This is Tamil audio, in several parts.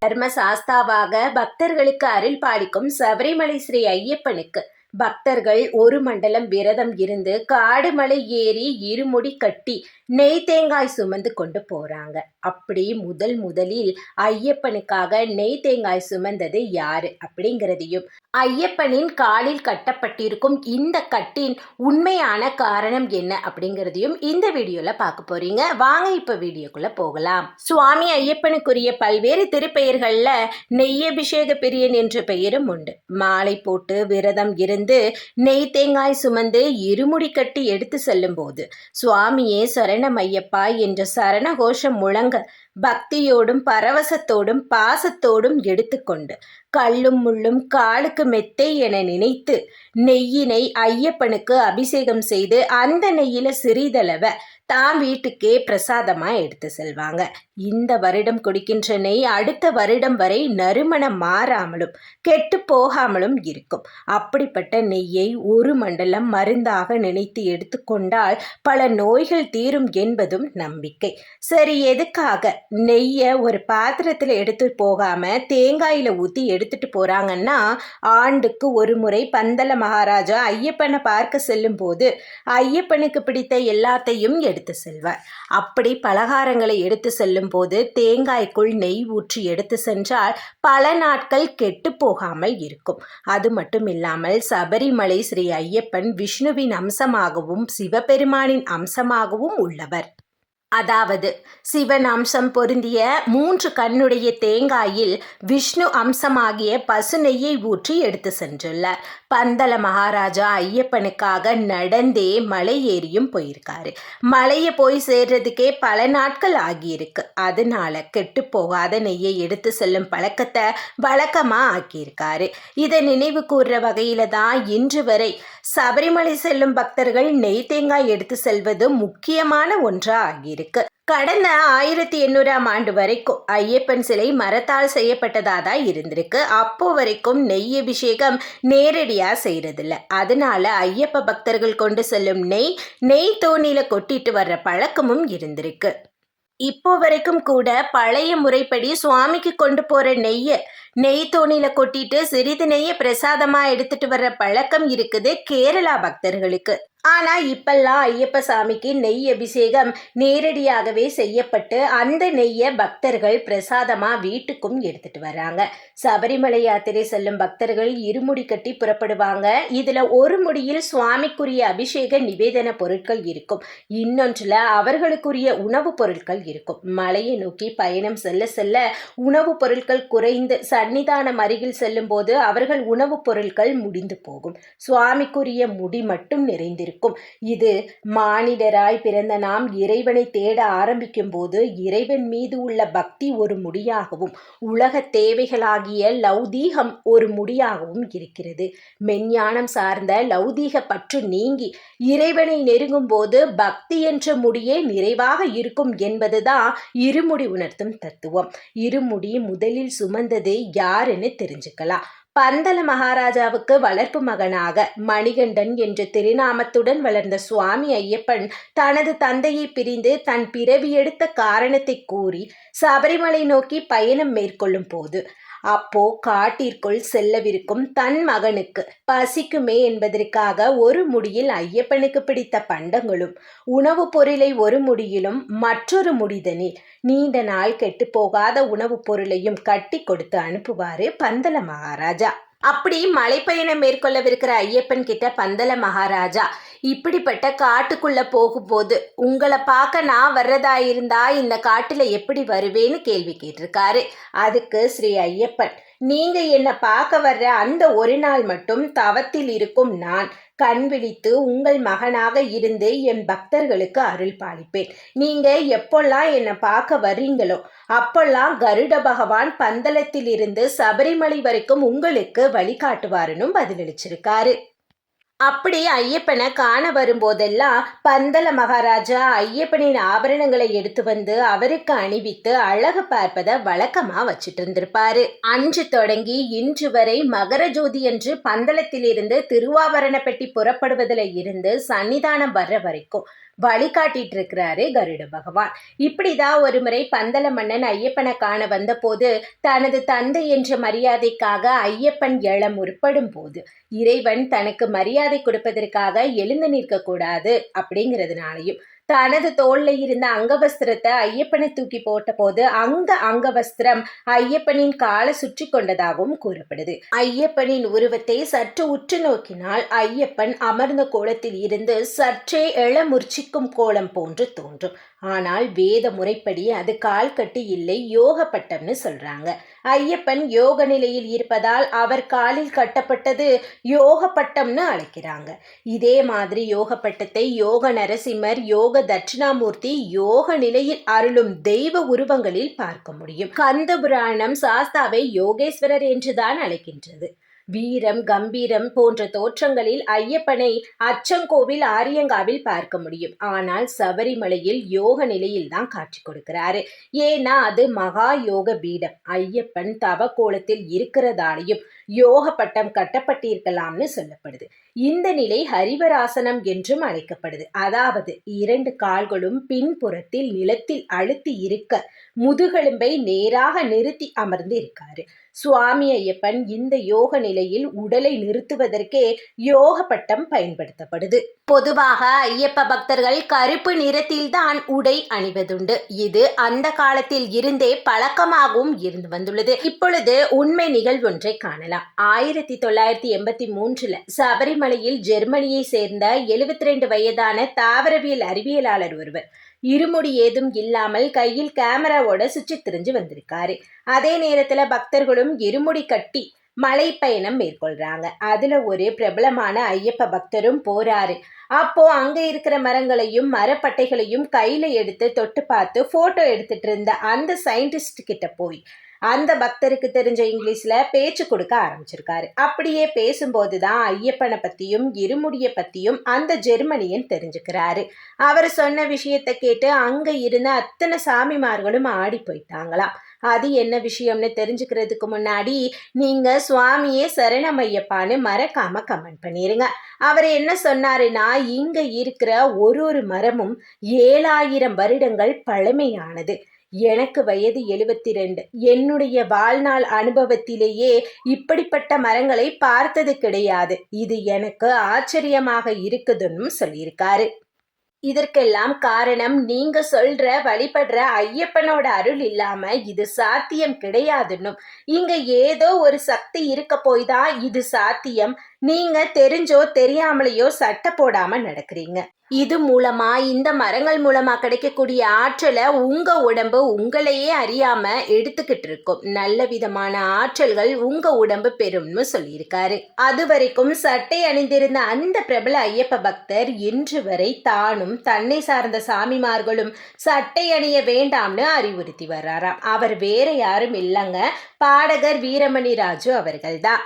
தர்ம சாஸ்தாவாக பக்தர்களுக்கு அருள் பாலிக்கும் சபரிமலை ஸ்ரீ ஐயப்பனுக்கு பக்தர்கள் ஒரு மண்டலம் விரதம் இருந்து காடு மலை ஏறி இருமுடி கட்டி நெய் தேங்காய் சுமந்து கொண்டு போறாங்க. அப்படி முதலில் ஐயப்பனுக்காக நெய் தேங்காய் சுமந்தது யாரு அப்படிங்கிறதையும், ஐயப்பனின் காலில் கட்டப்பட்டிருக்கும் இந்த கட்டின் உண்மையான காரணம் என்ன அப்படிங்கிறதையும் இந்த வீடியோல பார்க்க போறீங்க. வாங்க இப்ப வீடியோக்குள்ள போகலாம். சுவாமி ஐயப்பனுக்குரிய பல்வேறு திருப்பெயர்கள்ல நெய்யபிஷேக பிரியன் என்ற பெயரும் உண்டு. மாலை போட்டு விரதம் இருந்து நெய் தேங்காய் சுமந்து இருமுடி கட்டி எடுத்து செல்லும் போது சுவாமியே சரணம் ஐயப்பா என்ற சரண கோஷம் முழங்க பக்தியோடும் பரவசத்தோடும் பாசத்தோடும் எடுத்துக்கொண்டு கல்லும் முள்ளும் காலுக்கு மெத்தை என நினைத்து நெய்யினை ஐயப்பனுக்கு அபிஷேகம் செய்து அந்த நெய்யில சிறிதளவ தான் வீட்டுக்கே பிரசாதமா எடுத்து செல்வாங்க. இந்த வருடம் குடிக்கின்ற நெய் அடுத்த வருடம் வரை நறுமணம் மாறாமலும் கெட்டு போகாமலும் இருக்கும். அப்படிப்பட்ட நெய்யை ஒரு மண்டலம் மருந்தாக நினைத்து எடுத்துக்கொண்டால் பல நோய்கள் தீரும் என்பதும் நம்பிக்கை. சரி, எதுக்காக நெய்யை ஒரு பாத்திரத்தில் எடுத்து போகாம தேங்காயில ஊற்றி எடுத்துட்டு போறாங்கன்னா, ஆண்டுக்கு ஒரு முறை பந்தல மகாராஜா ஐயப்பனை பார்க்க செல்லும் போது ஐயப்பனுக்கு பிடித்த எல்லாத்தையும் எடுத்து செல்வார். அப்படி பலகாரங்களை எடுத்து செல்லும் போது தேங்காய்க்குள் நெய் ஊற்றி எடுத்து சென்றால் பல நாட்கள் கெட்டு போகாமல் இருக்கும். அது மட்டும் இல்லாமல் சபரிமலை ஸ்ரீ ஐயப்பன் விஷ்ணுவின் அம்சமாகவும் சிவபெருமானின் அம்சமாகவும் உள்ளவர். அதாவது சிவன் அம்சம் பொருந்திய 3 கண்ணுடைய தேங்காயில் விஷ்ணு அம்சமாகிய பசு நெய்யை ஊற்றி எடுத்து சென்றுள்ளார். பந்தல மகாராஜா ஐயப்பனுக்காக நடந்தே மலை ஏறியும் போயிருக்காரு. மலையை போய் சேர்றதுக்கே பல நாட்கள் ஆகியிருக்கு. அதனால கெட்டு போகாத நெய்யை எடுத்து செல்லும் பழக்கத்தை வழக்கமா ஆக்கியிருக்காரு. இதை நினைவு கூறுற வகையில தான் இன்று வரை சபரிமலை செல்லும் பக்தர்கள் நெய் தேங்காய் எடுத்து செல்வது முக்கியமான ஒன்றா ஆகியிருக்கு. கடந்த 1800ஆம் ஆண்டு வரைக்கும் ஐயப்பன் சிலை மரத்தால் செய்யப்பட்டதாதான் இருந்திருக்கு. அப்போ வரைக்கும் நெய் அபிஷேகம் நேரடியா செய்யறதில்ல. அதனால ஐயப்ப பக்தர்கள் கொண்டு செல்லும் நெய் தோணியில கொட்டிட்டு வர்ற பழக்கமும் இருந்திருக்கு. இப்போ வரைக்கும் கூட பழைய முறைப்படி சுவாமிக்கு கொண்டு போற நெய் தோணியில கொட்டிட்டு சிறிது நெய்யை பிரசாதமா எடுத்துட்டு வர்ற பழக்கம் இருக்குது கேரளா பக்தர்களுக்கு. ஆனா இப்பெல்லாம் ஐயப்ப சாமிக்கு நெய் அபிஷேகம் நேரடியாகவே செய்யப்பட்டு அந்த நெய்யை பக்தர்கள் பிரசாதமா வீட்டுக்கும் எடுத்துட்டு வர்றாங்க. சபரிமலை யாத்திரை செல்லும் பக்தர்கள் இருமுடி கட்டி புறப்படுவாங்க. இதுல ஒரு முடியில் சுவாமிக்குரிய அபிஷேக நிவேதன பொருட்கள் இருக்கும், இன்னொன்றுல அவர்களுக்குரிய உணவுப் பொருட்கள் இருக்கும். மலையை நோக்கி பயணம் செல்ல செல்ல உணவுப் பொருட்கள் குறைந்து சன்னிதானம் அருகில் செல்லும் போது அவர்கள் உணவுப் பொருட்கள் முடிந்து போகும். சுவாமிக்குரிய முடி மட்டும் நிறைந்திருக்கும். இது மானிடராய் பிறந்த நாம் இறைவனை தேட ஆரம்பிக்கும் போது இறைவன் மீது உள்ள பக்தி ஒரு முடியாகவும் உலக தேவைகளாகிய லௌதீகம் ஒரு முடியாகவும் இருக்கிறது. மெஞ்ஞானம் சார்ந்த லௌதீக பற்று நீங்கி இறைவனை நெருங்கும் போது பக்தி என்ற முடியே நிறைவாக இருக்கும் என்பதுதான் இருமுடி உணர்த்தும் தத்துவம். இருமுடி முதலில் சுமந்தது யாருன்னு தெரிஞ்சுக்கலாம். பந்தல மகாராஜாவுக்கு வளர்ப்பு மகனாக மணிகண்டன் என்ற திருநாமத்துடன் வளர்ந்த சுவாமி ஐயப்பன் தனது தந்தையை பிரிந்து தன் பிறவி எடுத்த காரணத்தை கூறி சபரிமலை நோக்கி பயணம் மேற்கொள்ளும் போது அப்போ காட்டிற்குள் செல்லவிருக்கும் தன் மகனுக்கு பசிக்குமே என்பதற்காக ஒரு முடியில் ஐயப்பனுக்கு பிடித்த பண்டங்களும் உணவுப் பொருளை ஒரு முடியிலும் மற்றொரு முடிதனில் நீண்ட நாள் கெட்டு போகாத உணவுப் பொருளையும் கட்டி கொடுத்து அனுப்புவாரு பந்தல மகாராஜா. அப்படி மலைப்பயணம் மேற்கொள்ளவிருக்கிற ஐயப்பன் கிட்ட பந்தல மகாராஜா இப்படிப்பட்ட காட்டுக்குள்ள போகும்போது உங்களை பார்க்க நான் வர்றதா இருந்தா இந்த காட்டுல எப்படி வருவேன்னு கேள்வி கேட்டிருக்காரு. அதுக்கு ஸ்ரீ ஐயப்பன், நீங்க என்னை பார்க்க வர்ற அந்த ஒரு நாள் மட்டும் தவத்தில் இருக்கும் நான் கண் விழித்து உங்கள் மகனாக இருந்து என் பக்தர்களுக்கு அருள் பாலிப்பேன். நீங்க எப்பெல்லாம் என்னை பார்க்க வர்றீங்களோ அப்பெல்லாம் கருட பகவான் பந்தளத்தில் இருந்து சபரிமலை வரைக்கும் உங்களுக்கு வழிகாட்டுவாருன்னு பதிலளிச்சிருக்காரு. அப்படி ஐயப்பனை காண வரும்போதெல்லாம் பந்தல மகாராஜா ஐயப்பனின் ஆபரணங்களை எடுத்து வந்து அவருக்கு அணிவித்து அழகு பார்ப்பதை வழக்கமா வச்சுட்டு இருந்திருப்பாரு. அன்று தொடங்கி இன்று வரை மகர ஜோதி அன்று பந்தளத்திலிருந்து திருவாபரண பெட்டி புறப்படுவதில் இருந்து சன்னிதானம் வர்ற வரைக்கும் வழிகாட்டிட்டு இருக்கிறாரு கருட பகவான். இப்படிதான் ஒரு முறை பந்தல மன்னன் ஐயப்பனை காண வந்த போது தனது தந்தை என்ற மரியாதைக்காக ஐயப்பன் எழ முற்படும் போது இறைவன் தனக்கு மரியாதை கொடுப்பதற்காக எழுந்து நிற்க கூடாது அப்படிங்கிறதுனாலையும் தனது தோல்ல இருந்த அங்கவஸ்திரத்தை ஐயப்பனை தூக்கி போட்ட போது அந்த அங்கவஸ்திரம் ஐயப்பனின் காலை சுற்றி கொண்டதாகவும் கூறப்படுது. ஐயப்பனின் உருவத்தை சற்று உற்று நோக்கினால் ஐயப்பன் அமர்ந்த கோலத்தில் இருந்து சற்றே முர்ச்சிக்கும் கோலம் போன்று தோன்றும். ஆனால் வேத முறைப்படி அது கால் கட்டி இல்லை, யோக பட்டம்னு சொல்றாங்க. ஐயப்பன் யோக நிலையில் இருப்பதால் அவர் காலில் கட்டப்பட்டது யோக பட்டம்னு அழைக்கிறாங்க. இதே மாதிரி யோக பட்டத்தை யோக நரசிம்மர், யோக தட்சிணாமூர்த்தி, யோக நிலையில் அருளும் தெய்வ உருவங்களில் பார்க்க முடியும். கந்த புராணம் சாஸ்தாவை யோகேஸ்வரர் என்றுதான் அழைக்கின்றது. வீரம், கம்பீரம் போன்ற தோற்றங்களில் ஐயப்பனை அச்சங்கோவில், ஆரியங்காவில் பார்க்க முடியும். ஆனால் சபரிமலையில் யோக நிலையில் தான் காட்சி கொடுக்கிறாரு. ஏன்னா அது மகா யோக பீடம். ஐயப்பன் தவ கோலத்தில் இருக்கிறதாலையும் யோக பட்டம் கட்டப்பட்டிருக்கலாம்னு சொல்லப்படுது. இந்த நிலை ஹரிவராசனம் என்றும் அழைக்கப்படுது. அதாவது 2 கால்களும் பின்புறத்தில் நிலத்தில் அழுத்தி இருக்க முதுகெலும்பை நேராக நிறுத்தி அமர்ந்து இருக்காரு. சுவாமி ஐயப்பன் இந்த யோக நிலையில் உடலை நிறுத்துவதற்கே யோக பட்டம் பயன்படுத்தப்படுது. பொதுவாக ஐயப்ப பக்தர்கள் கருப்பு நிறத்தில் தான் உடை அணிவதுண்டு. இது அந்த காலத்தில் இருந்தே பழக்கமாகவும் இருந்து வந்துள்ளது. இப்பொழுது உண்மை நிகழ்வொன்றை காணலாம். 1983 சபரிமலையில் ஜெர்மனியை சேர்ந்த 72 வயதான தாவரவியல் அறிவியலாளர் ஒருவர் இருமுடி ஏதும் இல்லாமல் கையில் கேமராவோட சுற்றி திரிஞ்சு வந்திருக்காரு. அதே நேரத்துல பக்தர்களும் இருமுடி கட்டி மலை பயணம் மேற்கொள்றாங்க. அதுல ஒரு பிரபலமான ஐயப்ப பக்தரும் போறாரு. அப்போ அங்க இருக்கிற மரங்களையும் மரப்பட்டைகளையும் கையில எடுத்து தொட்டு பார்த்து போட்டோ எடுத்துட்டு இருந்த அந்த சயின்டிஸ்ட் கிட்ட போய் அந்த பக்தருக்கு தெரிஞ்ச இங்கிலீஷ்ல பேச்சு கொடுக்க ஆரம்பிச்சிருக்காரு. அப்படியே பேசும்போதுதான் ஐயப்பனை பத்தியும் இருமுடிய பத்தியும் அந்த ஜெர்மனியன் தெரிஞ்சுக்கிறாரு. அவர் சொன்ன விஷயத்தை கேட்டு அங்க இருந்த அத்தனை சாமிமார்களும் ஆடி போயிட்டாங்களாம். அது என்ன விஷயம்னு தெரிஞ்சுக்கிறதுக்கு முன்னாடி நீங்க சுவாமியே சரணம் ஐயப்பான்னு மறக்காம கமெண்ட் பண்ணிருங்க. அவர் என்ன சொன்னாருன்னா, இங்க இருக்கிற ஒரு மரமும் 7000 வருடங்கள் பழமையானது. எனக்கு வயது 72. என்னுடைய வாழ்நாள் அனுபவத்திலேயே இப்படிப்பட்ட மரங்களை பார்த்தது கிடையாது. இது எனக்கு ஆச்சரியமாக இருக்குதுன்னு சொல்லியிருக்காரு. இதற்கெல்லாம் காரணம் நீங்க சொல்ற வழிபடுற ஐயப்பனோட அருள் இல்லாம இது சாத்தியம் கிடையாதுன்னும், இங்க ஏதோ ஒரு சக்தி இருக்க போய் தான் இது சாத்தியம். நீங்க தெரிஞ்சோ தெரியாமலையோ சட்டை போடாம நடக்கிறீங்க. இது மூலமா இந்த மரங்கள் மூலமா கிடைக்கக்கூடிய ஆற்றலை உங்க உடம்பு உங்களையே அறியாம எடுத்துக்கிட்டு இருக்கும். நல்ல விதமான ஆற்றல்கள் உங்க உடம்பு பெறும்னு சொல்லியிருக்காரு. அது வரைக்கும் சட்டை அணிந்திருந்த அந்த பிரபல ஐயப்ப பக்தர் இன்று வரை தானும் தன்னை சார்ந்த சாமிமார்களும் சட்டை அணிய வேண்டாம்னு அறிவுறுத்தி வர்றாராம். அவர் வேற யாரும் இல்லைங்க, பாடகர் வீரமணி ராஜு அவர்கள்தான்.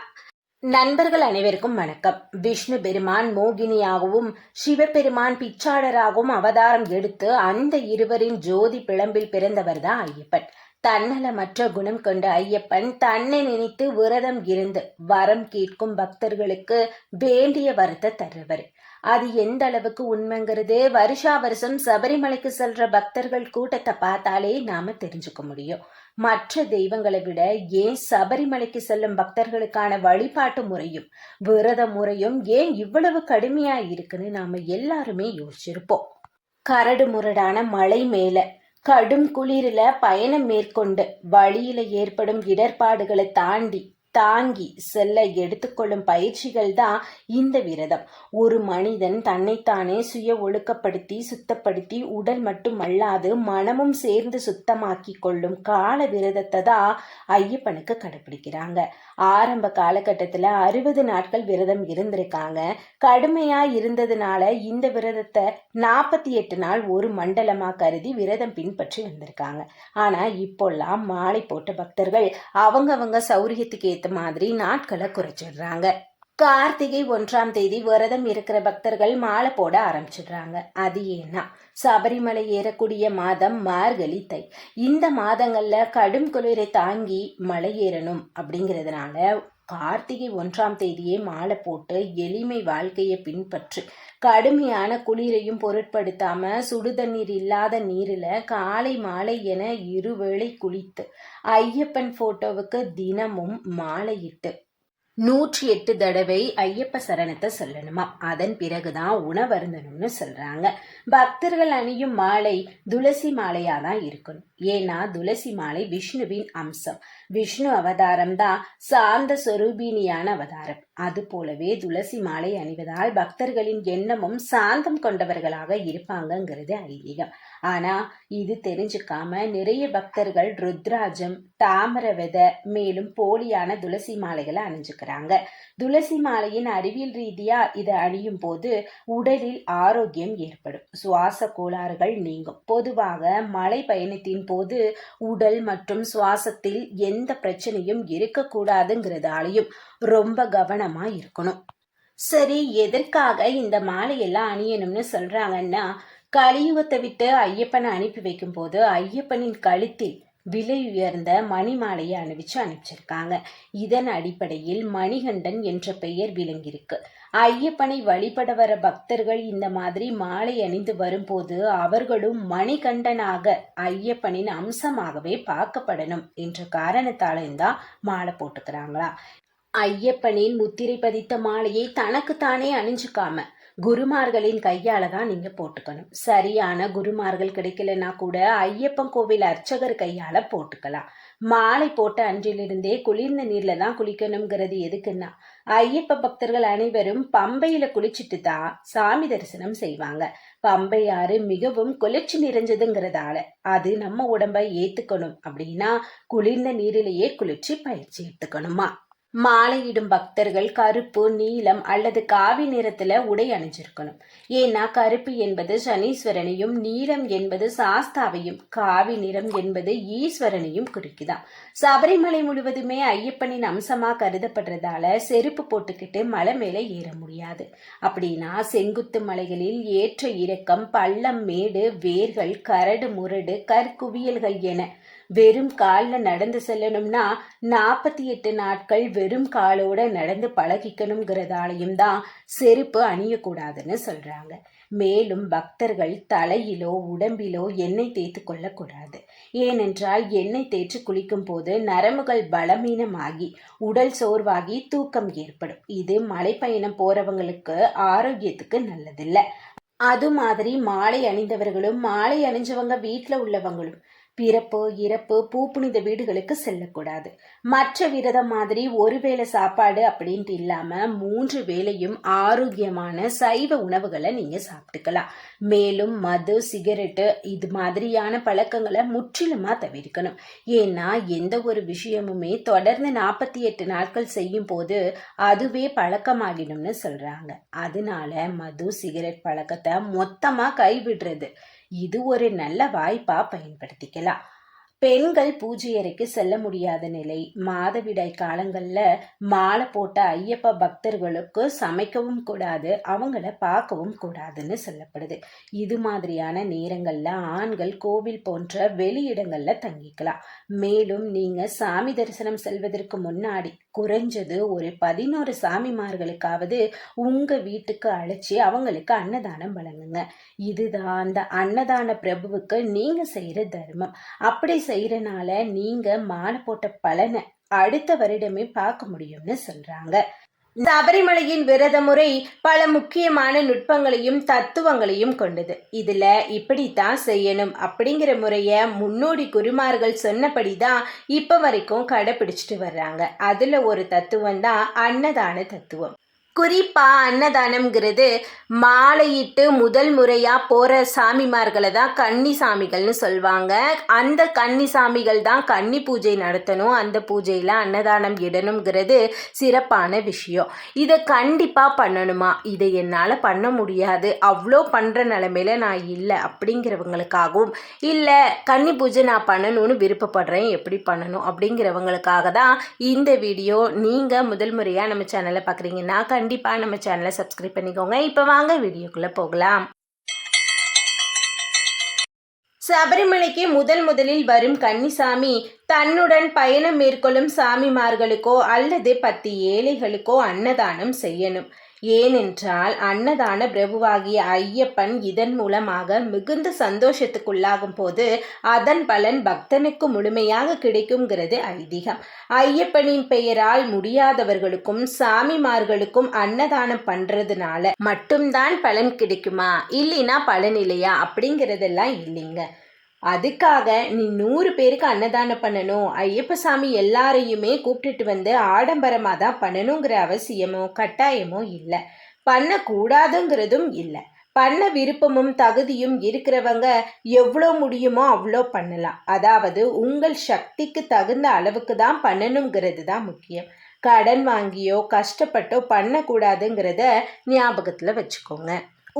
நண்பர்கள் அனைவருக்கும் வணக்கம். விஷ்ணு பெருமான் மோகினியாகவும் சிவபெருமான் பிச்சாடராகவும் அவதாரம் எடுத்து அந்த இருவரின் ஜோதி பிளம்பில் பிறந்தவர் தான் ஐயப்பன். தன்னலமற்ற குணம் கொண்ட ஐயப்பன் தன்னை நினைத்து விரதம் இருந்து வரம் கேட்கும் பக்தர்களுக்கு வேண்டிய வரத்தை தருவர். அது எந்த அளவுக்கு உண்மைங்கிறது வருஷா வருஷம் சபரிமலைக்கு செல்ற பக்தர்கள் கூட்டத்தை பார்த்தாலே நாம தெரிஞ்சுக்க முடியும். மற்ற தெய்வங்களை விட ஏன் சபரிமலைக்கு செல்லும் பக்தர்களுக்கான வழிபாட்டு முறையும் விரத முறையும் ஏன் இவ்வளவு கடுமையா இருக்குன்னு நாம எல்லாருமே யோசிச்சிருப்போம். கரடு முரடான மலை மேல கடும் குளிரில பயணம் மேற்கொண்டு வழியில ஏற்படும் இடர்பாடுகளை தாங்கி செல்ல எடுத்துக்கொள்ளும் பயிற்சிகள் தான் இந்த விரதம். ஒரு மனிதன் தன்னைத்தானே சுய ஒழுக்கப்படுத்தி சுத்தப்படுத்தி உடல் மட்டுமல்லாது மனமும் சேர்ந்து சுத்தமாக்கி கொள்ளும் கால விரதத்தை தான் ஐயப்பனுக்கு கடைபிடிக்கிறாங்க. ஆரம்ப காலகட்டத்துல 60 நாட்கள் விரதம் இருந்திருக்காங்க. கடுமையா இருந்ததுனால இந்த விரதத்தை 48 நாள் ஒரு மண்டலமா கருதி விரதம் பின்பற்றி வந்திருக்காங்க. ஆனா இப்போல்லாம் மாலை போட்ட பக்தர்கள் அவங்க சௌரியத்துக்கு மாதிரி நாட்களை குறைச்சிடுறாங்க. கார்த்திகை 1ஆம் தேதி விரதம் இருக்கிற பக்தர்கள் மாலை போட ஆரம்பிச்சிடுறாங்க. அது ஏன்னா சபரிமலை ஏறக்கூடிய மாதம் மார்கழி தை. இந்த மாதங்கள்ல கடும் குளிரை தாங்கி மலை ஏறணும் அப்படிங்கிறதுனால கார்த்திகை 1ஆம் தேதியே மாலை போட்டு எளிமை வாழ்க்கையை பின்பற்றி கடுமையான குளிரையும் பொருட்படுத்தாம சுடுதண்ணீர் இல்லாத நீரில் காலை மாலை என இருவேளை குளித்து ஐயப்பன் போட்டோவுக்கு தினமும் மாலையிட்டு 108 தடவை ஐயப்ப சரணத்தை சொல்லணுமா. அதன் பிறகுதான் உணவருந்தணும்னு சொல்றாங்க. பக்தர்கள் அணியும் மாலை துளசி மாலையா தான் இருக்கணும். ஏன்னா துளசி மாலை விஷ்ணுவின் அம்சம். விஷ்ணு அவதாரம் தான் சாந்த சொரூபினியான அவதாரம். அது போலவே துளசி மாலை அணிவதால் பக்தர்களின் எண்ணமும் சாந்தம் கொண்டவர்களாக இருப்பாங்கங்கிறது ஐதீகம். ஆனா இது தெரிஞ்சுக்காம நிறைய பக்தர்கள் ருத்ராஜம், தாமர விதை, மேலும் போலியான துளசி மாலைகளை அணிஞ்சுக்கிறாங்க. துளசி மாலையின் அறிவியல் ரீதியா இதை அணியும் போது உடலில் ஆரோக்கியம் ஏற்படும், சுவாச கோளாறுகள் நீங்கும். பொதுவாக மலை பயணத்தின் போது உடல் மற்றும் சுவாசத்தில் எந்த பிரச்சனையும் இருக்கக்கூடாதுங்கிறதாலையும் ரொம்ப கவனமா இருக்கணும். சரி, எதற்காக இந்த மாலையெல்லாம் அணியணும்னு சொல்றாங்கன்னா, கலியுகத்தை விட்டு ஐயப்பனை அனுப்பி வைக்கும் போது ஐயப்பனின் கழுத்தில் விலை உயர்ந்த மணி மாலையை அனுப்பிச்சிருக்காங்க. இதன் அடிப்படையில் மணிகண்டன் என்ற பெயர் விளங்கியிருக்கு. ஐயப்பனை வழிபட வர பக்தர்கள் இந்த மாதிரி மாலை அணிந்து வரும்போது அவர்களும் மணிகண்டனாக ஐயப்பனின் அம்சமாகவே பார்க்கப்படணும் என்ற காரணத்தால்தான் மாலை போட்டுக்கிறாங்களா. ஐயப்பனின் முத்திரை பதித்த மாலையை தனக்குத்தானே அணிஞ்சுக்காம குருமார்களின் கையால தான் நீங்க போட்டுக்கணும். சரியான குருமார்கள் கிடைக்கலன்னா கூட ஐயப்பன் கோவில் அர்ச்சகர் கையால போட்டுக்கலாம். மாலை போட்ட அன்றிலிருந்தே குளிர்ந்த நீர்ல தான் குளிக்கணுங்கிறது எதுக்குன்னா, ஐயப்ப பக்தர்கள் அனைவரும் பம்பையில குளிச்சுட்டு தான் சாமி தரிசனம் செய்வாங்க. பம்பை ஆறு மிகவும் குளிர்ச்சி நிறைஞ்சதுங்கிறதால அது நம்ம உடம்பை ஏத்துக்கணும் அப்படின்னா குளிர்ந்த நீரிலேயே குளிர்ச்சி பயிற்சி எடுத்துக்கணுமா. மாலையிடும் பக்தர்கள் கருப்பு, நீலம் அல்லது காவி நிறத்துல உடை அணிஞ்சிருக்கணும். ஏன்னா கருப்பு என்பது சனீஸ்வரனையும், நீலம் என்பது சாஸ்தாவையும், காவி நிறம் என்பது ஈஸ்வரனையும் குறிக்குதாம். சபரிமலை முழுவதுமே ஐயப்பனின் அம்சமா கருதப்படுறதால செருப்பு போட்டுக்கிட்டு மலை மேல ஏற முடியாது. அப்படின்னா செங்குத்து மலைகளில் ஏற்ற இறக்கம், பள்ளம், மேடு, வேர்கள், கரடு முரடு, கற்குவியல்கள் என வெறும் காலில் நடந்து செல்லணும்னா 48 நாட்கள் வெறும் காலோட நடந்து பழகிக்கணுங்கிறதாலையும் தான் செருப்பு அணியக்கூடாதுன்னு சொல்றாங்க. மேலும் பக்தர்கள் தலையிலோ உடம்பிலோ எண்ணெய் தேய்த்து கொள்ளக்கூடாது. ஏனென்றால் எண்ணெய் தேய்ச்சி குளிக்கும் போது நரம்புகள் பலவீனமாகி உடல் சோர்வாகி தூக்கம் ஏற்படும். இது மலைப்பயணம் போறவங்களுக்கு ஆரோக்கியத்துக்கு நல்லதில்லை. அது மாதிரி மாலை அணிந்தவர்களும் மாலை அணிஞ்சவங்க வீட்டில் உள்ளவங்களும் பிறப்பு, இறப்பு, பூப்புனித வீடுகளுக்கு செல்லக்கூடாது. மற்ற விரதம் மாதிரி ஒருவேளை சாப்பாடு அப்படின்ட்டு இல்லாம 3 வேளையும் ஆரோக்கியமான சைவ உணவுகளை நீங்க சாப்பிட்டுக்கலாம். மேலும் மது, சிகரெட்டு இது மாதிரியான பழக்கங்களை முற்றிலுமா தவிர்க்கணும். ஏன்னா எந்த ஒரு விஷயமுமே தொடர்ந்து 48 நாட்கள் செய்யும் போது அதுவே பழக்கமாகிடும்னு சொல்றாங்க. அதனால மது, சிகரெட் பழக்கத்தை மொத்தமா கைவிடுறது இது ஒரு நல்ல வாய்ப்பா பயன்படுத்திக்கலாம். பெண்கள் பூஜை அறைக்கு செல்ல முடியாத நிலை, மாதவிடாய் காலங்கள்ல மாலை போட்ட ஐயப்ப பக்தர்களுக்கு சமைக்கவும் கூடாது, அவங்கள பார்க்கவும் கூடாதுன்னு சொல்லப்படுது. இது மாதிரியான நேரங்கள்ல ஆண்கள் கோவில் போன்ற வெளியிடங்கள்ல தங்கிக்கலாம். மேலும் நீங்க சாமி தரிசனம் செல்வதற்கு முன்னாடி குறைஞ்சது ஒரு 11 சாமிமார்களுக்காவது உங்க வீட்டுக்கு அழைச்சி அவங்களுக்கு அன்னதானம் வழங்குங்க. இதுதான் அந்த அன்னதான பிரபுவுக்கு நீங்க செய்யற தர்மம். அப்படி செய்யறனால நீங்க மாலை போட்ட பலனை அடுத்த வருடமே பார்க்க முடியும்னு சொல்றாங்க. சபரிமலையின் விரத முறை பல முக்கியமான நுட்பங்களையும் தத்துவங்களையும் கொண்டது. இதுல இப்படித்தான் செய்யணும் அப்படிங்கிற முறைய முன்னோடி குருமார்கள் சொன்னபடிதான் இப்ப வரைக்கும் கடைபிடிச்சிட்டு வர்றாங்க. அதுல ஒரு தத்துவம் தான் அன்னதான தத்துவம். குறிப்பா அன்னதானம்ங்கிறது மாலையிட்டு முதல் முறையா போற சாமிமார்களை தான் கன்னி சாமிகள்னு சொல்லுவாங்க. அந்த கன்னி சாமிகள் தான் கன்னி பூஜை நடத்தணும், அந்த பூஜையில அன்னதானம் இடணுங்கிறது சிறப்பான விஷயம். இதை கண்டிப்பா பண்ணணுமா, இதை என்னால் பண்ண முடியாது, அவ்வளோ பண்ற நிலைமையில நான் இல்லை அப்படிங்கிறவங்களுக்காகவும், இல்லை கன்னி பூஜை நான் பண்ணணும்னு விருப்பப்படுறேன் எப்படி பண்ணணும் அப்படிங்கிறவங்களுக்காக தான் இந்த வீடியோ. நீங்க முதல் முறையா நம்ம சேனலை பார்க்குறீங்கன்னா கண்டிப்பாக நம்ம சேனலை சப்ஸ்கிரைப் பண்ணிக்கோங்க. இப்போ வாங்க வீடியோக்குள்ளே போகலாம். சபரிமலைக்கு முதலில் வரும் கன்னிசாமி தன்னுடன் பயணம் மேற்கொள்ளும் சாமிமார்களுக்கோ அல்லது 10 ஏழைகளுக்கோ அன்னதானம் செய்யணும். ஏனென்றால் அன்னதான பிரபுவாகிய ஐயப்பன் இதன் மூலமாக மிகுந்த சந்தோஷத்துக்குள்ளாகும் போது அதன் பலன் பக்தனுக்கு முழுமையாக கிடைக்குங்கிறது ஐதீகம். ஐயப்பனின் பெயரால் முடியாதவர்களுக்கும் சாமிமார்களுக்கும் அன்னதானம் பண்றதுனால மட்டும்தான் பலன் கிடைக்குமா, இல்லைன்னா பலன் இல்லையா அப்படிங்கிறதெல்லாம் இல்லைங்க. அதுக்காக நீ 100 பேருக்கு அன்னதானம் பண்ணணும், ஐயப்ப சாமி எல்லாரையுமே கூப்பிட்டுட்டு வந்து ஆடம்பரமாக தான் பண்ணணுங்கிற அவசியமோ கட்டாயமோ இல்லை. பண்ணக்கூடாதுங்கிறதும் இல்லை. பண்ண விருப்பமும் தகுதியும் இருக்கிறவங்க எவ்வளோ முடியுமோ அவ்வளோ பண்ணலாம். அதாவது உங்கள் சக்திக்கு தகுந்த அளவுக்கு தான் பண்ணணுங்கிறது தான் முக்கியம். கடன் வாங்கியோ கஷ்டப்பட்டோ பண்ணக்கூடாதுங்கிறத ஞாபகத்தில் வச்சுக்கோங்க.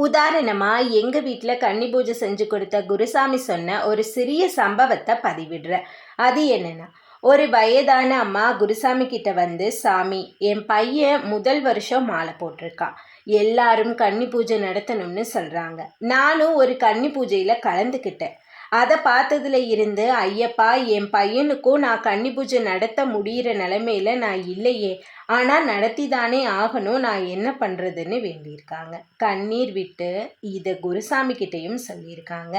உதாரணமாக எங்கள் வீட்டில் கன்னி பூஜை செஞ்சு கொடுத்த குருசாமி சொன்ன ஒரு சிறிய சம்பவத்தை பதிவிடுறேன். அது என்னன்னா, ஒரு வயதான அம்மா குருசாமி கிட்ட வந்து, சாமி, என் பையன் முதல் வருஷம் மாலை போட்டிருக்கான், எல்லாரும் கன்னி பூஜை நடத்தணும்னு சொல்கிறாங்க. நானும் ஒரு கன்னி பூஜையில் கலந்துக்கிட்டேன். அதை பார்த்ததுல இருந்து, ஐயப்பா, என் பையனுக்கும் நான் கன்னி பூஜை நடத்த முடிகிற நிலைமையில நான் இல்லையே, ஆனால் நடத்தி தானே ஆகணும், நான் என்ன பண்ணுறதுன்னு வேண்டியிருக்காங்க. கண்ணீர் விட்டு இதை குருசாமி கிட்டேயும் சொல்லியிருக்காங்க.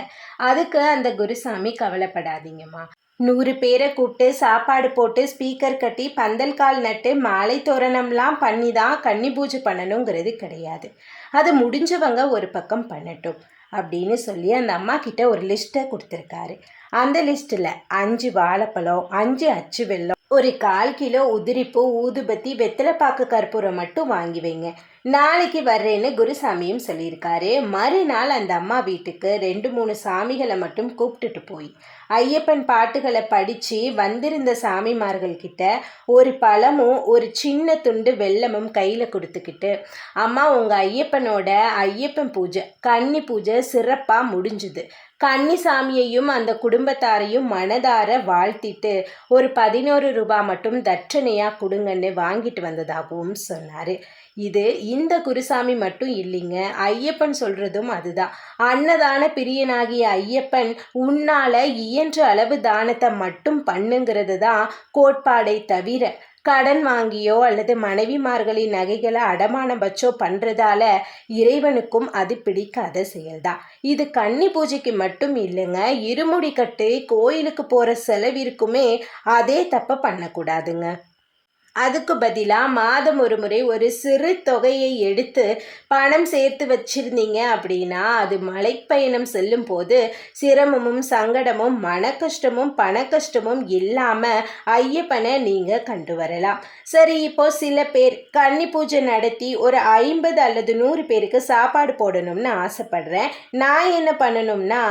அதுக்கு அந்த குருசாமி, கவலைப்படாதீங்கம்மா, 100 பேரை கூப்பிட்டு சாப்பாடு போட்டு ஸ்பீக்கர் கட்டி பந்தல் கால் நட்டு மாலை தோரணம்லாம் பண்ணி தான் கன்னி பூஜை பண்ணணுங்கிறது கிடையாது. அது முடிஞ்சவங்க ஒரு பக்கம் பண்ணட்டும் அப்படின்னு சொல்லி அந்த அம்மா கிட்ட ஒரு லிஸ்ட்டை கொடுத்துருக்காரு. அந்த லிஸ்ட்டில் 5 வாழைப்பழம், 5 அச்சு வெல்லம், ஒரு 1/4 கிலோ உதிரிப்பூ, ஊதுபத்தி, வெத்தலைப்பாக்கு, கற்பூரம் மட்டும் வாங்கி வைங்க, நாளைக்கு வர்றேன்னு குருசாமியும் சொல்லியிருக்காரு. மறுநாள் அந்த அம்மா வீட்டுக்கு 2-3 சாமிகளை மட்டும் கூப்பிட்டுட்டு போய் ஐயப்பன் பாட்டுகளை படித்து வந்திருந்த சாமிமார்கள்கிட்ட ஒரு பழமும் ஒரு சின்ன துண்டு வெல்லமும் கையில் கொடுத்துக்கிட்டு, அம்மா, உங்கள் ஐயப்பனோட ஐயப்பன் பூஜை கன்னி பூஜை சிறப்பாக முடிஞ்சுது, கன்னி சாமியையும் அந்த குடும்பத்தாரையும் மனதார வாழ்த்திட்டு ஒரு 11 ரூபாய் மட்டும் தட்சணையாக கொடுங்கன்னு வாங்கிட்டு வந்ததாகவும் சொன்னார். இது இந்த குருசாமி மட்டும் இல்லைங்க, ஐயப்பன் சொல்கிறதும் அதுதான். அன்னதான பிரியனாகிய ஐயப்பன் உன்னால இயன்ற அளவு தானத்தை மட்டும் பண்ணுங்கிறது தான் கோட்பாடை தவிர, கடன் வாங்கியோ அல்லது மனைவிமார்களின் நகைகளை அடமானம் வச்சோ பண்ணுறதால இறைவனுக்கும் அது பிடிக்காத செயல்தான். இது கன்னி பூஜைக்கு மட்டும் இல்லைங்க, இருமுடி கட்டு கோயிலுக்கு போகிற செலவிற்குமே அதே தப்பை பண்ணக்கூடாதுங்க. அதுக்கு பதிலாக மாதம் ஒரு முறை ஒரு சிறு தொகையை எடுத்து பணம் சேர்த்து வச்சிருந்தீங்க அப்படின்னா அது மலைப்பயணம் செல்லும் போது சிரமமும் சங்கடமும் மன கஷ்டமும் பண கஷ்டமும் இல்லாமல் ஐயப்பனை நீங்கள் கண்டு வரலாம். சரி, இப்போ சில பேர் கன்னி பூஜை நடத்தி ஒரு 50 அல்லது 100 பேருக்கு சாப்பாடு போடணும்னு ஆசைப்படுறேன், நான் என்ன பண்ணணும்னா,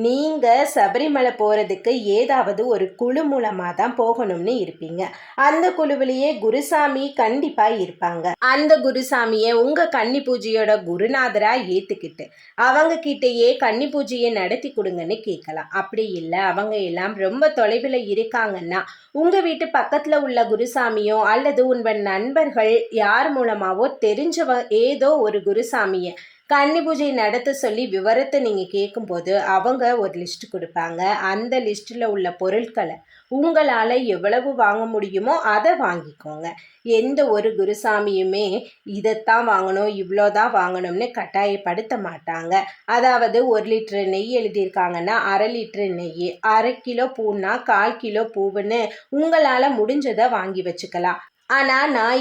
நீங்கள் சபரிமலை போகிறதுக்கு ஏதாவது ஒரு குழு மூலமாக தான் போகணும்னு இருப்பீங்க. அந்த குழுவிலேயே குருசாமி கண்டிப்பா இருப்பாங்க. அந்த குருசாமியை உங்க கன்னி பூஜையோட குருநாதரா ஏத்துக்கிட்டு அவங்க கிட்டேயே கன்னி பூஜையை நடத்தி கொடுங்கன்னு கேட்கலாம். அப்படி இல்லை, அவங்க எல்லாம் ரொம்ப தொலைவில் இருக்காங்கன்னா உங்க வீட்டு பக்கத்துல உள்ள குருசாமியோ அல்லது உங்கள் நண்பர்கள் யார் மூலமாவோ தெரிஞ்சவ ஏதோ ஒரு குருசாமியை கன்னி பூஜை நடத்த சொல்லி விவரத்தை நீங்கள் கேட்கும்போது அவங்க ஒரு லிஸ்ட் கொடுப்பாங்க. அந்த லிஸ்ட்டில் உள்ள பொருட்களை உங்களால் எவ்வளவு வாங்க முடியுமோ அதை வாங்கிக்கோங்க. எந்த ஒரு குருசாமியுமே இதைத்தான் வாங்கணும் இவ்வளோதான் வாங்கணும்னு கட்டாயப்படுத்த மாட்டாங்க. அதாவது 1 லிட்டரு நெய் எழுதியிருக்காங்கன்னா 1/2 லிட்டரு நெய், 1/2 கிலோ பூன்னா 1/4 கிலோ பூவுன்னு உங்களால் முடிஞ்சதை வாங்கி வச்சுக்கலாம். ஆனால் நான்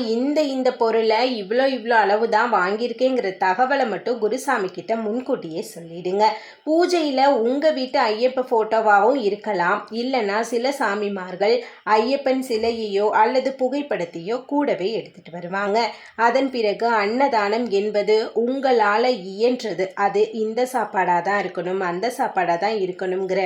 இந்த பொருளை இவ்வளோ அளவு தான் வாங்கியிருக்கேங்கிற தகவலை மட்டும் குருசாமி கிட்ட முன்கூட்டியே சொல்லிடுங்க. பூஜையில் உங்கள் வீட்டு ஐயப்ப ஃபோட்டோவாகவும் இருக்கலாம், இல்லைன்னா சில சாமிமார்கள் ஐயப்பன் சிலையையோ அல்லது புகைப்படத்தையோ கூடவே எடுத்துகிட்டு வருவாங்க. அதன் பிறகு அன்னதானம் என்பது உங்களால் இயன்றது, அது இந்த சாப்பாடாக தான் இருக்கணும் அந்த சாப்பாடாக தான் இருக்கணுங்கிற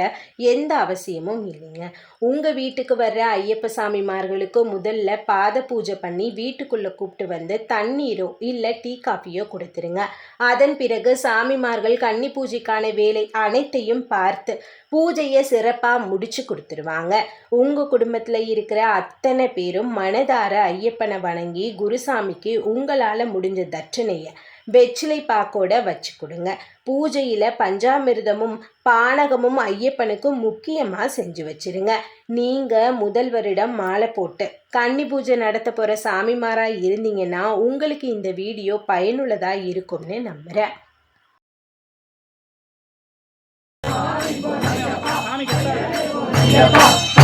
எந்த அவசியமும் இல்லைங்க. உங்கள் வீட்டுக்கு வர்ற ஐயப்ப சாமிமார்களுக்கு முதல்ல பாத பூஜை பண்ணி வீட்டுக்குள்ளே கூப்பிட்டு வந்து தண்ணீரோ இல்லை டீ காஃபியோ கொடுத்துருங்க. அதன் பிறகு சாமிமார்கள் கன்னி பூஜைக்கான வேலை அனைத்தையும் பார்த்து பூஜையை சிறப்பாக முடிச்சு கொடுத்துருவாங்க. உங்கள் குடும்பத்தில் இருக்கிற அத்தனை பேரும் மனதார ஐயப்பனை வணங்கி குருசாமிக்கு உங்களால் முடிஞ்ச தட்சணையை வெற்றிலை பாக்கோட வச்சு கொடுங்க. பூஜையில் பஞ்சாமிர்தமும் பானகமும் ஐயப்பனுக்கு முக்கியமாக செஞ்சு வச்சிருங்க. நீங்கள் முதல் வருடம் மாலை போட்டு கன்னி பூஜை நடத்த போகிற சாமிமாராக இருந்தீங்கன்னா உங்களுக்கு இந்த வீடியோ பயனுள்ளதாக இருக்கும்னு நம்புகிறேன்.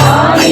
சாமி